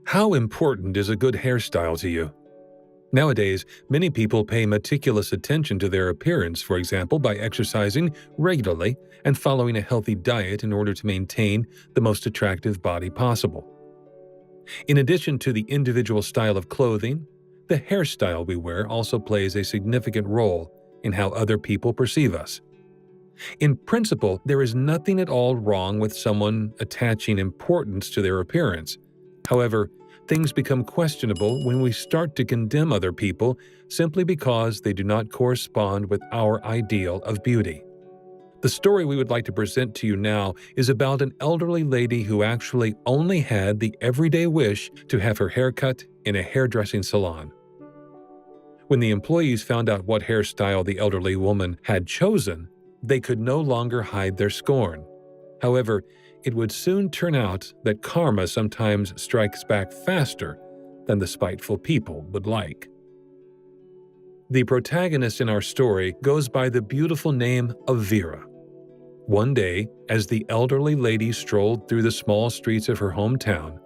How important is a good hairstyle to you? Nowadays, many people pay meticulous attention to their appearance, for example, by exercising regularly and following a healthy diet in order to maintain the most attractive body possible. In addition to the individual style of clothing, the hairstyle we wear also plays a significant role in how other people perceive us. In principle, there is nothing at all wrong with someone attaching importance to their appearance. However, things become questionable when we start to condemn other people simply because they do not correspond with our ideal of beauty. The story we would like to present to you now is about an elderly lady who actually only had the everyday wish to have her hair cut in a hairdressing salon. When the employees found out what hairstyle the elderly woman had chosen, they could no longer hide their scorn. However, it would soon turn out that karma sometimes strikes back faster than the spiteful people would like. The protagonist in our story goes by the beautiful name of Vera. One day, as the elderly lady strolled through the small streets of her hometown,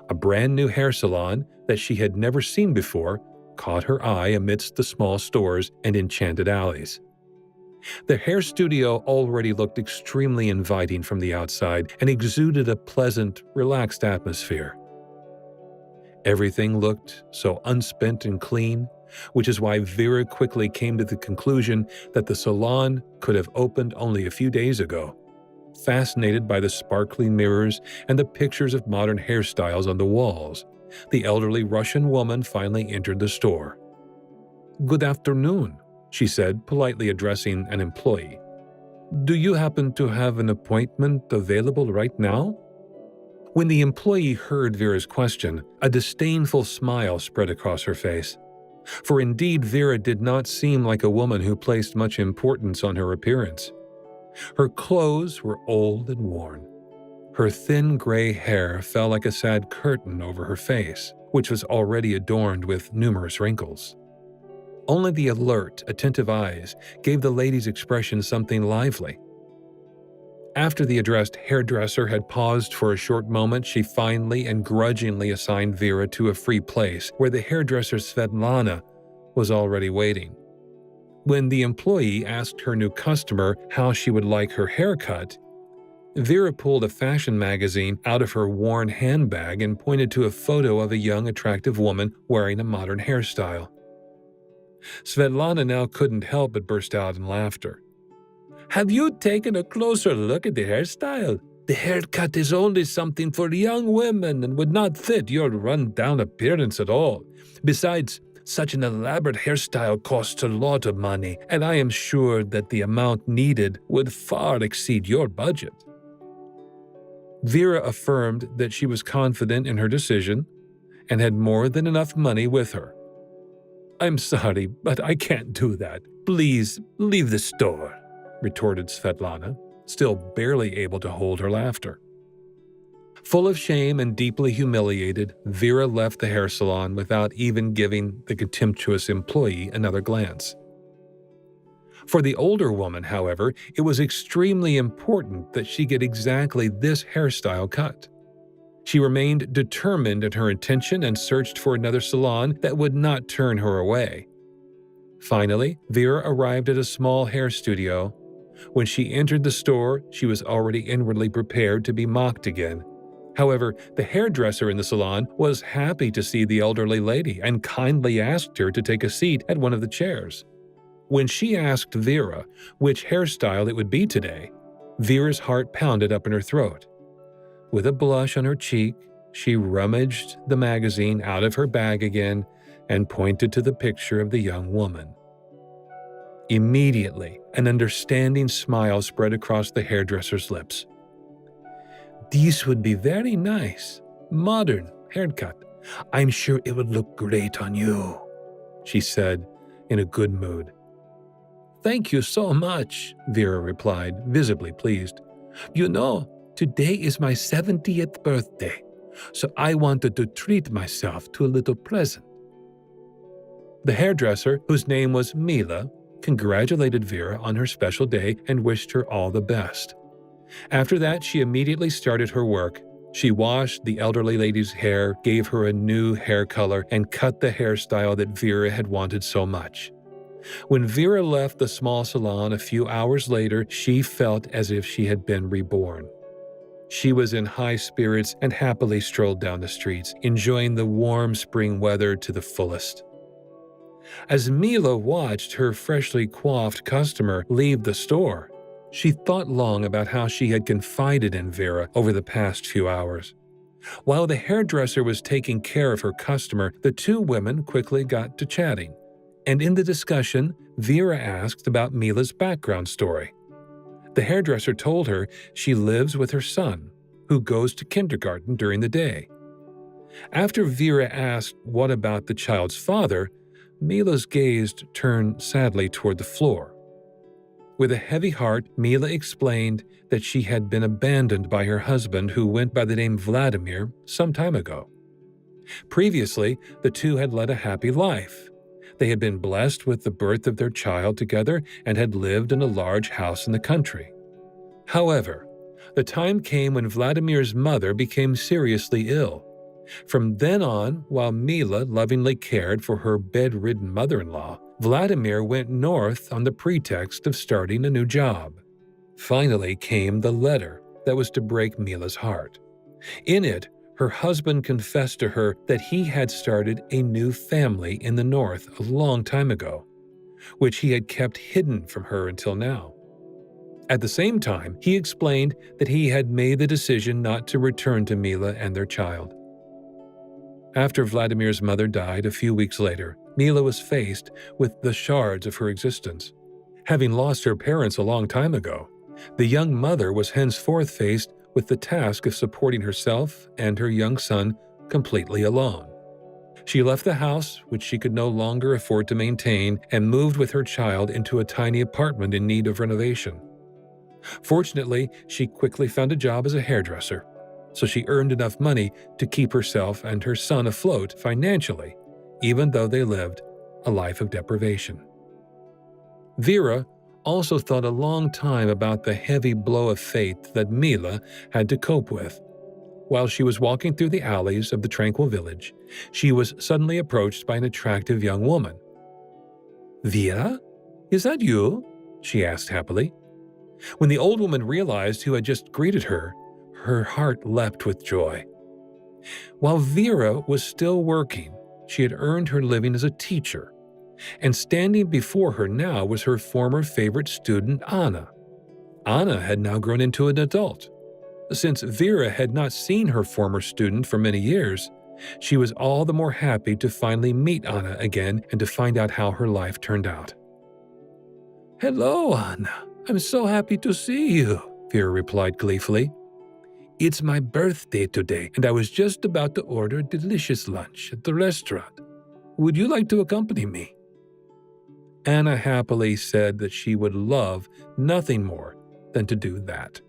a brand new hair salon that she had never seen before caught her eye amidst the small stores and enchanted alleys. The hair studio already looked extremely inviting from the outside and exuded a pleasant, relaxed atmosphere. Everything looked so unspent and clean, which is why Vera quickly came to the conclusion that the salon could have opened only a few days ago. Fascinated by the sparkling mirrors and the pictures of modern hairstyles on the walls, the elderly Russian woman finally entered the store. "Good afternoon," she said, politely addressing an employee. "Do you happen to have an appointment available right now?" When the employee heard Vera's question, a disdainful smile spread across her face. For indeed, Vera did not seem like a woman who placed much importance on her appearance. Her clothes were old and worn. Her thin gray hair fell like a sad curtain over her face, which was already adorned with numerous wrinkles. Only the alert, attentive eyes gave the lady's expression something lively. After the addressed hairdresser had paused for a short moment, she finally and grudgingly assigned Vera to a free place where the hairdresser Svetlana was already waiting. When the employee asked her new customer how she would like her haircut, Vera pulled a fashion magazine out of her worn handbag and pointed to a photo of a young, attractive woman wearing a modern hairstyle. Svetlana now couldn't help but burst out in laughter. "Have you taken a closer look at the hairstyle? The haircut is only something for young women and would not fit your run-down appearance at all. Besides, such an elaborate hairstyle costs a lot of money, and I am sure that the amount needed would far exceed your budget." Vera affirmed that she was confident in her decision and had more than enough money with her. "I'm sorry, but I can't do that. Please leave the store," retorted Svetlana, still barely able to hold her laughter. Full of shame and deeply humiliated, Vera left the hair salon without even giving the contemptuous employee another glance. For the older woman, however, it was extremely important that she get exactly this hairstyle cut. She remained determined in her intention and searched for another salon that would not turn her away. Finally, Vera arrived at a small hair studio. When she entered the store, she was already inwardly prepared to be mocked again. However, the hairdresser in the salon was happy to see the elderly lady and kindly asked her to take a seat at one of the chairs. When she asked Vera which hairstyle it would be today, Vera's heart pounded up in her throat. With a blush on her cheek, she rummaged the magazine out of her bag again and pointed to the picture of the young woman. Immediately, an understanding smile spread across the hairdresser's lips. "This would be very nice. Modern haircut. I'm sure it would look great on you," she said in a good mood. "Thank you so much," Vera replied, visibly pleased. "You know, today is my 70th birthday, so I wanted to treat myself to a little present." The hairdresser, whose name was Mila, congratulated Vera on her special day and wished her all the best. After that, she immediately started her work. She washed the elderly lady's hair, gave her a new hair color, and cut the hairstyle that Vera had wanted so much. When Vera left the small salon a few hours later, she felt as if she had been reborn. She was in high spirits and happily strolled down the streets, enjoying the warm spring weather to the fullest. As Mila watched her freshly coiffed customer leave the store, she thought long about how she had confided in Vera over the past few hours. While the hairdresser was taking care of her customer, the two women quickly got to chatting. And in the discussion, Vera asked about Mila's background story. The hairdresser told her she lives with her son, who goes to kindergarten during the day. After Vera asked what about the child's father, Mila's gaze turned sadly toward the floor. With a heavy heart, Mila explained that she had been abandoned by her husband, who went by the name Vladimir, some time ago. Previously, the two had led a happy life. They had been blessed with the birth of their child together and had lived in a large house in the country. However, the time came when Vladimir's mother became seriously ill. From then on, while Mila lovingly cared for her bedridden mother-in-law, Vladimir went north on the pretext of starting a new job. Finally came the letter that was to break Mila's heart. In it, her husband confessed to her that he had started a new family in the north a long time ago, which he had kept hidden from her until now. At the same time, he explained that he had made the decision not to return to Mila and their child. After Vladimir's mother died a few weeks later, Mila was faced with the shards of her existence. Having lost her parents a long time ago, the young mother was henceforth faced with the task of supporting herself and her young son completely alone. She left the house, which she could no longer afford to maintain, and moved with her child into a tiny apartment in need of renovation. Fortunately, she quickly found a job as a hairdresser, so she earned enough money to keep herself and her son afloat financially, even though they lived a life of deprivation. Vera also thought a long time about the heavy blow of fate that Mila had to cope with. While she was walking through the alleys of the tranquil village, she was suddenly approached by an attractive young woman. "Vera? Is that you?" she asked happily. When the old woman realized who had just greeted her, her heart leapt with joy. While Vera was still working, she had earned her living as a teacher, and standing before her now was her former favorite student, Anna. Anna had now grown into an adult. Since Vera had not seen her former student for many years, she was all the more happy to finally meet Anna again and to find out how her life turned out. "Hello, Anna. I'm so happy to see you," Vera replied gleefully. "It's my birthday today, and I was just about to order a delicious lunch at the restaurant. Would you like to accompany me?" Anna happily said that she would love nothing more than to do that.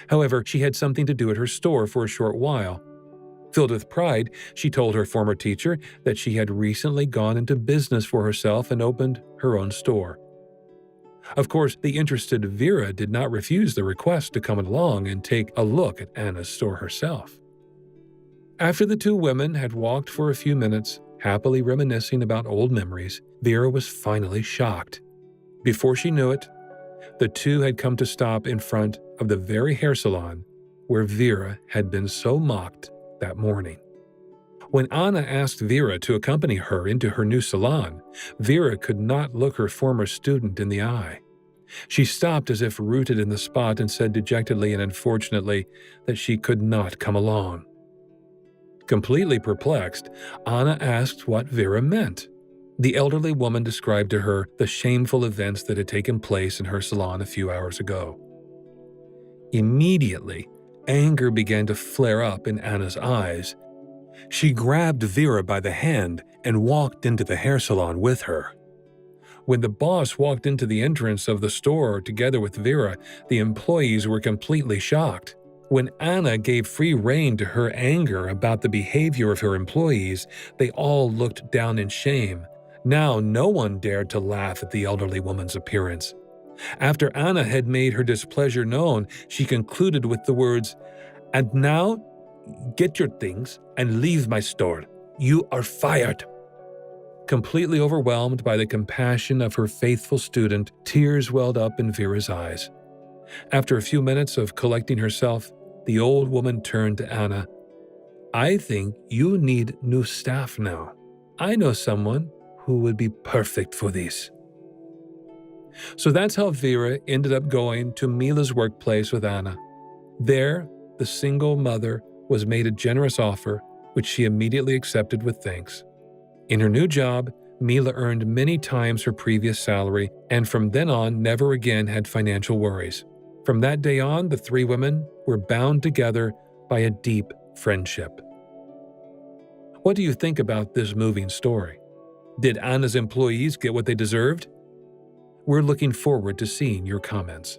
However, she had something to do at her store for a short while. Filled with pride, she told her former teacher that she had recently gone into business for herself and opened her own store. Of course, the interested Vera did not refuse the request to come along and take a look at Anna's store herself. After the two women had walked for a few minutes, happily reminiscing about old memories, Vera was finally shocked. Before she knew it, the two had come to stop in front of the very hair salon where Vera had been so mocked that morning. When Anna asked Vera to accompany her into her new salon, Vera could not look her former student in the eye. She stopped as if rooted in the spot and said dejectedly and unfortunately that she could not come along. Completely perplexed, Anna asked what Vera meant. The elderly woman described to her the shameful events that had taken place in her salon a few hours ago. Immediately, anger began to flare up in Anna's eyes. She grabbed Vera by the hand and walked into the hair salon with her. When the boss walked into the entrance of the store together with Vera, the employees were completely shocked. When Anna gave free rein to her anger about the behavior of her employees, they all looked down in shame. Now no one dared to laugh at the elderly woman's appearance. After Anna had made her displeasure known, she concluded with the words, "And now Get your things and leave my store. You are fired." Completely overwhelmed by the compassion of her faithful student, tears welled up in Vera's eyes. After a few minutes of collecting herself, the old woman turned to Anna. "I think you need new staff now. I know someone who would be perfect for this." So that's how Vera ended up going to Mila's workplace with Anna. There, the single mother was made a generous offer, which she immediately accepted with thanks. In her new job, Mila earned many times her previous salary, and from then on never again had financial worries. From that day on, the three women were bound together by a deep friendship. What do you think about this moving story? Did Anna's employees get what they deserved? We're looking forward to seeing your comments.